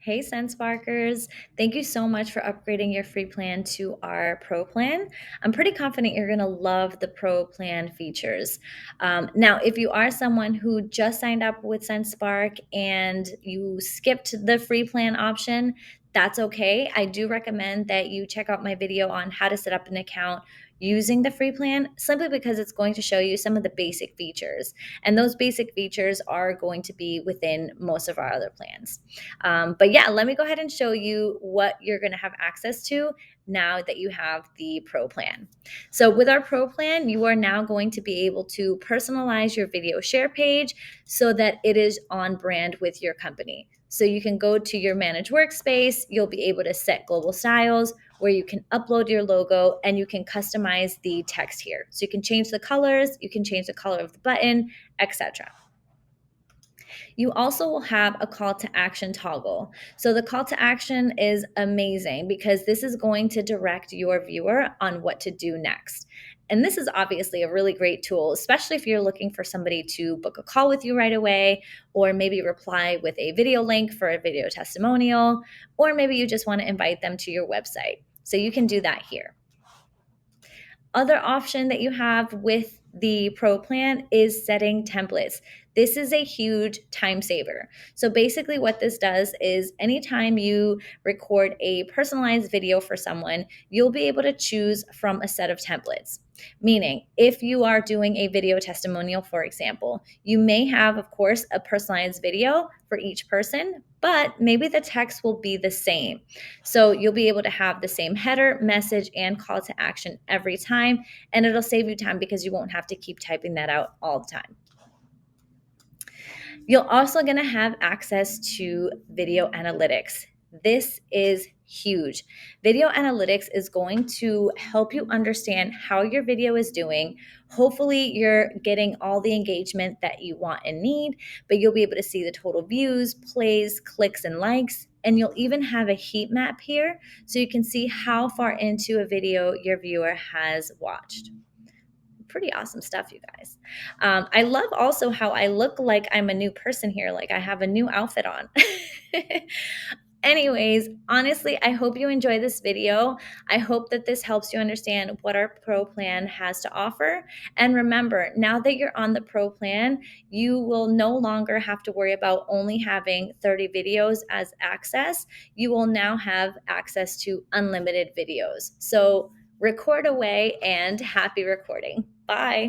Hey, Sendsparkers. Thank you so much for upgrading your free plan to our Pro plan. I'm pretty confident you're going to love the Pro plan features. Now, if you are someone who just signed up with Sendspark and you skipped the free plan option, that's okay. I do recommend that you check out my video on how to set up an account using the free plan simply because it's going to show you some of the basic features. And those basic features are going to be within most of our other plans. But yeah, let me go ahead and show you what you're going to have access to now that you have the Pro plan. So with our Pro plan, you are now going to be able to personalize your video share page so that it is on brand with your company. So you can go to your manage workspace, you'll be able to set global styles where you can upload your logo and you can customize the text here. So you can change the colors, you can change the color of the button, etc. You also will have a call to action toggle. So the call to action is amazing because this is going to direct your viewer on what to do next. And this is obviously a really great tool, especially if you're looking for somebody to book a call with you right away, or maybe reply with a video link for a video testimonial, or maybe you just want to invite them to your website. So you can do that here. Other option that you have with the Pro plan is setting templates. This is a huge time saver. So basically what this does is anytime you record a personalized video for someone, you'll be able to choose from a set of templates. Meaning, if you are doing a video testimonial, for example, you may have, of course, a personalized video for each person, but maybe the text will be the same. So you'll be able to have the same header, message, and call to action every time, and it'll save you time because you won't have to keep typing that out all the time. You're also going to have access to video analytics. This is huge. Video analytics is going to help you understand how your video is doing. Hopefully, you're getting all the engagement that you want and need, but you'll be able to see the total views, plays, clicks, and likes. And you'll even have a heat map here so you can see how far into a video your viewer has watched. Pretty awesome stuff, you guys. I love also how I look like I'm a new person here, like I have a new outfit on. Anyways, honestly, I hope you enjoy this video. I hope that this helps you understand what our Pro plan has to offer. And remember, now that you're on the Pro plan, you will no longer have to worry about only having 30 videos as access. You will now have access to unlimited videos. So record away and happy recording. Bye.